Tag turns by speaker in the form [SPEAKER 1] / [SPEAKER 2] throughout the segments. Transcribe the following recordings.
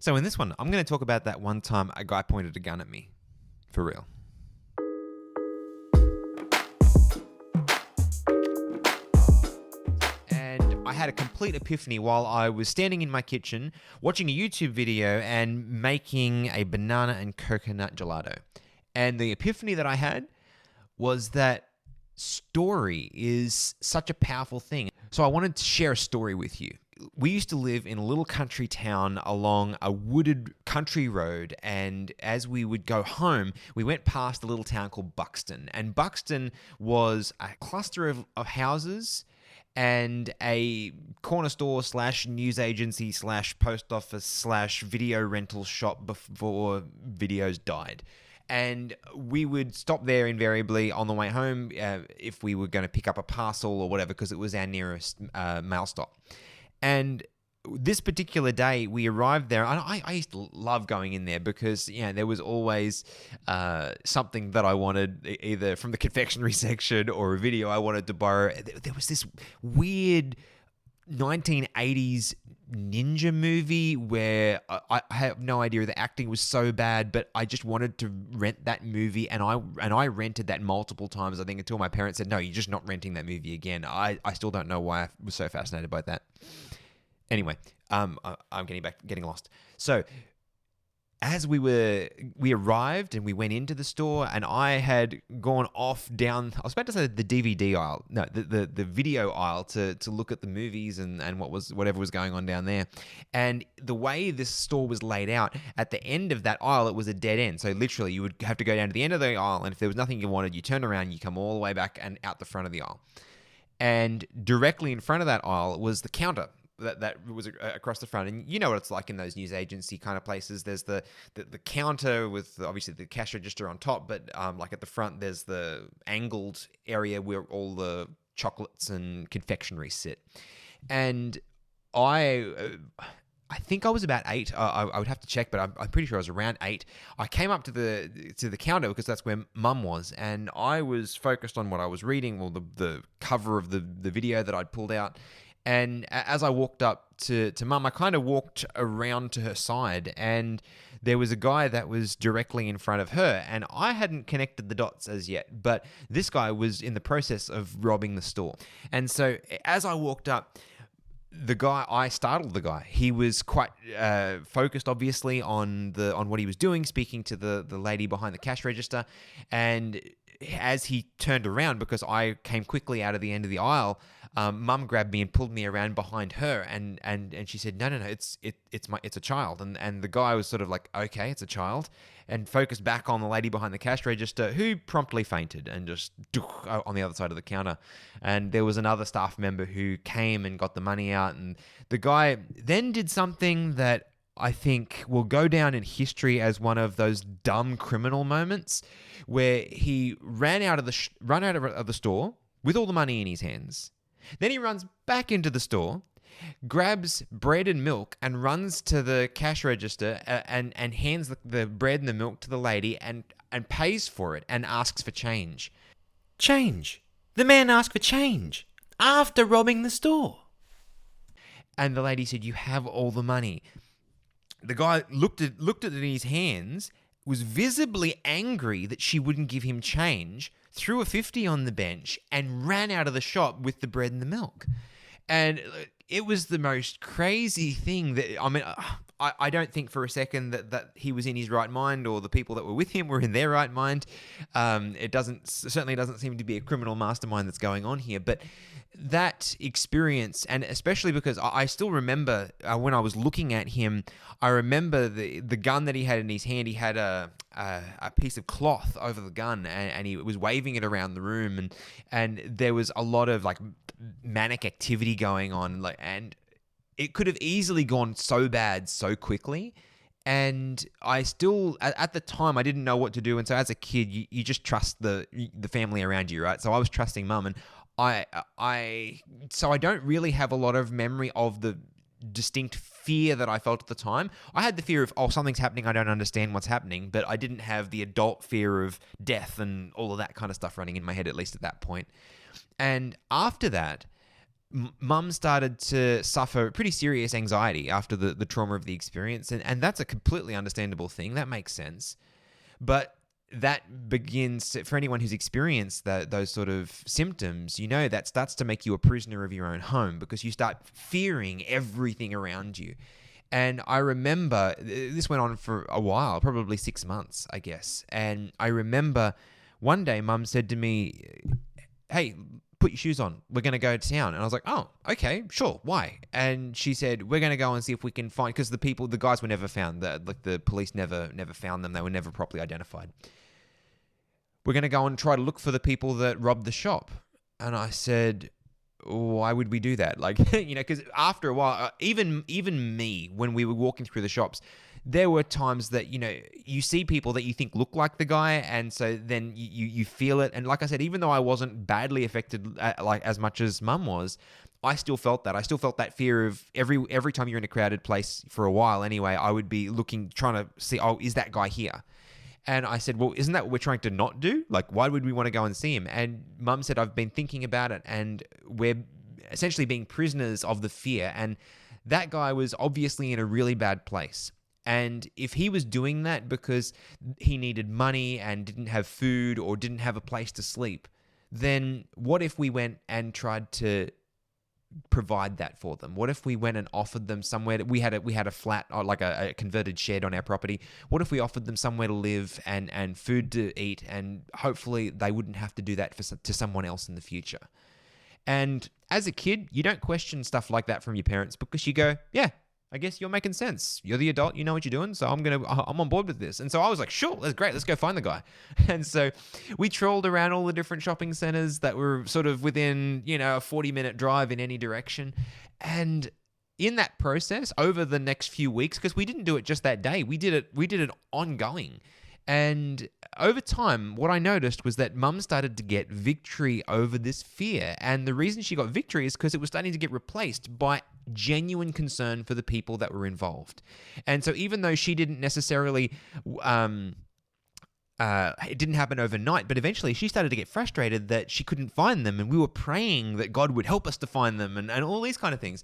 [SPEAKER 1] So in this one, I'm going to talk about that one time a guy pointed a gun at me. For real. And I had a complete epiphany while I was standing in my kitchen watching a YouTube video and making a banana and coconut gelato. And the epiphany that I had was that story is such a powerful thing. So I wanted to share a story with you. We used to live in a little country town along a wooded country road, and as we would go home, we went past a little town called Buxton. And Buxton was a cluster of houses and a corner store / news agency / post office / video rental shop before videos died. And we would stop there invariably on the way home if we were going to pick up a parcel or whatever, because it was our nearest mail stop. And this particular day, we arrived there. And I used to love going in there because there was always something that I wanted, either from the confectionery section or a video I wanted to borrow. There was this weird 1980s ninja movie where I have no idea, the acting was so bad, but I just wanted to rent that movie, and I rented that multiple times, I think, until my parents said, no, you're just not renting that movie again. I still don't know why I was so fascinated by that. Anyway, I'm getting lost. So as we arrived and we went into the store, and I had gone off down, I was about to say the DVD aisle, no, the video aisle to look at the movies and whatever was going on down there. And the way this store was laid out, at the end of that aisle, it was a dead end. So literally you would have to go down to the end of the aisle, and if there was nothing you wanted, you turn around, you come all the way back and out the front of the aisle. And directly in front of that aisle was the counter that was across the front. And you know what it's like in those news agency kind of places. There's the counter with obviously the cash register on top, but like at the front there's the angled area where all the chocolates and confectionery sit. And I think I was about 8. I would have to check, but I'm pretty sure I was around 8. I came up to the counter because that's where Mum was, and I was focused on what I was reading, or the cover of the video that I'd pulled out. And as I walked up to Mum, I kind of walked around to her side, and there was a guy that was directly in front of her, and I hadn't connected the dots as yet, but this guy was in the process of robbing the store. And so as I walked up, I startled the guy. He was quite focused, obviously, on what he was doing, speaking to the lady behind the cash register. And as he turned around, because I came quickly out of the end of the aisle, Mum grabbed me and pulled me around behind her, and she said, no, it's a child. And the guy was sort of like, okay, it's a child, and focused back on the lady behind the cash register, who promptly fainted and just on the other side of the counter. And there was another staff member who came and got the money out, and the guy then did something that I think will go down in history as one of those dumb criminal moments, where he ran out of the store with all the money in his hands. Then he runs back into the store, grabs bread and milk, and runs to the cash register and hands the bread and the milk to the lady and pays for it and asks for change. Change! The man asked for change after robbing the store. And the lady said, you have all the money. The guy looked at it in his hands, was visibly angry that she wouldn't give him change, threw a 50 on the bench, and ran out of the shop with the bread and the milk. And it was the most crazy thing that, I mean, I don't think for a second that he was in his right mind, or the people that were with him were in their right mind. It certainly doesn't seem to be a criminal mastermind that's going on here. But that experience, and especially because I still remember when I was looking at him, I remember the gun that he had in his hand. He had a piece of cloth over the gun, and he was waving it around the room, and there was a lot of like manic activity going on, and it could have easily gone so bad so quickly. And I still, at the time, I didn't know what to do. And so as a kid, you just trust the family around you, right? So I was trusting Mum, and so I don't really have a lot of memory of the distinct fear that I felt at the time. I had the fear of, something's happening, I don't understand what's happening, but I didn't have the adult fear of death and all of that kind of stuff running in my head, at least at that point. And after that, Mum started to suffer pretty serious anxiety after the trauma of the experience. And that's a completely understandable thing. That makes sense. But that begins to, for anyone who's experienced those sort of symptoms, that starts to make you a prisoner of your own home because you start fearing everything around you. And I remember this went on for a while, probably 6 months, I guess. And I remember one day Mum said to me, "Hey, put your shoes on. We're going to go to town." And I was like, "Oh, okay, sure. Why?" And she said, "We're going to go and see if we can find," because the guys were never found. The police never found them. They were never properly identified. "We're going to go and try to look for the people that robbed the shop." And I said, "Why would we do that?" Because after a while, even me, when we were walking through the shops, there were times that, you see people that you think look like the guy. And so then you feel it. And like I said, even though I wasn't badly affected as much as Mum was, I still felt that. I still felt that fear of every time you're in a crowded place for a while anyway, I would be trying to see, oh, is that guy here? And I said, "Well, isn't that what we're trying to not do? Why would we want to go and see him?" And Mum said, "I've been thinking about it, and we're essentially being prisoners of the fear." And that guy was obviously in a really bad place. And if he was doing that because he needed money and didn't have food or didn't have a place to sleep, then what if we went and tried to provide that for them? What if we went and offered them somewhere? We had a flat, or like a converted shed on our property. What if we offered them somewhere to live and food to eat, and hopefully they wouldn't have to do that to someone else in the future? And as a kid, you don't question stuff like that from your parents because you go, "Yeah, I guess you're making sense. You're the adult. You know what you're doing. So I'm on board with this." And so I was like, "Sure, that's great. Let's go find the guy." And so we trolled around all the different shopping centers that were sort of within, a 40-minute drive in any direction. And in that process, over the next few weeks, because we didn't do it just that day, we did it ongoing. And over time, what I noticed was that Mum started to get victory over this fear. And the reason she got victory is because it was starting to get replaced by genuine concern for the people that were involved. And so even though she didn't necessarily, it didn't happen overnight, but eventually she started to get frustrated that she couldn't find them. And we were praying that God would help us to find them and all these kind of things.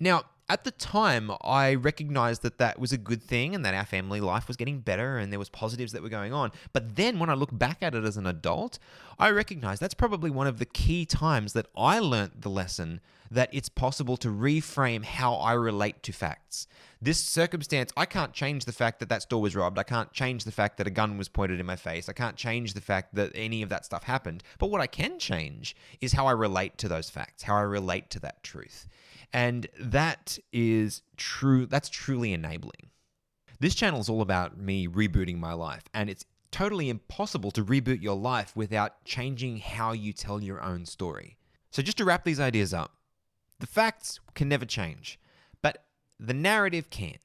[SPEAKER 1] Now, at the time, I recognized that was a good thing and that our family life was getting better and there was positives that were going on. But then when I look back at it as an adult, I recognize that's probably one of the key times that I learnt the lesson that it's possible to reframe how I relate to facts. This circumstance, I can't change the fact that store was robbed. I can't change the fact that a gun was pointed in my face. I can't change the fact that any of that stuff happened. But what I can change is how I relate to those facts, how I relate to that truth. And that is true. That's truly enabling. This channel is all about me rebooting my life, and it's totally impossible to reboot your life without changing how you tell your own story. So just to wrap these ideas up, the facts can never change, but the narrative can.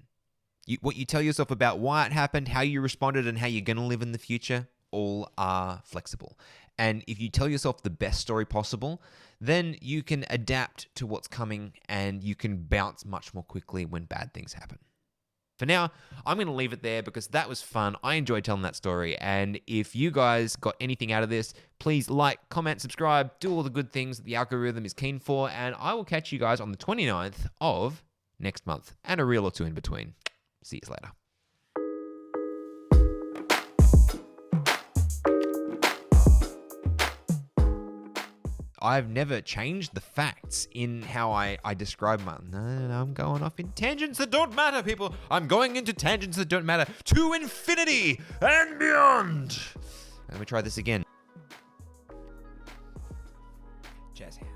[SPEAKER 1] What you tell yourself about why it happened, how you responded, and how you're going to live in the future, all are flexible. And if you tell yourself the best story possible, then you can adapt to what's coming and you can bounce much more quickly when bad things happen. For now, I'm going to leave it there because that was fun. I enjoyed telling that story. And if you guys got anything out of this, please like, comment, subscribe, do all the good things that the algorithm is keen for. And I will catch you guys on the 29th of next month and a reel or two in between. See you later. I've never changed the facts in how I describe my... No, I'm going off in tangents that don't matter, people. I'm going into tangents that don't matter to infinity and beyond. Let me try this again. Jazz hands.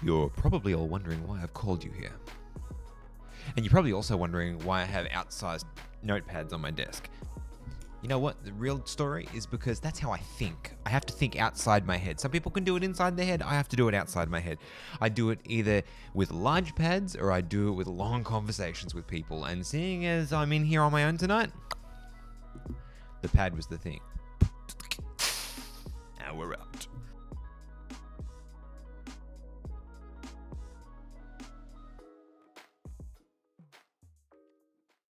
[SPEAKER 1] You're probably all wondering why I've called you here. And you're probably also wondering why I have outsized notepads on my desk. You know what? The real story is because that's how I think. I have to think outside my head. Some people can do it inside their head. I have to do it outside my head. I do it either with large pads or I do it with long conversations with people. And seeing as I'm in here on my own tonight, the pad was the thing. Now we're out.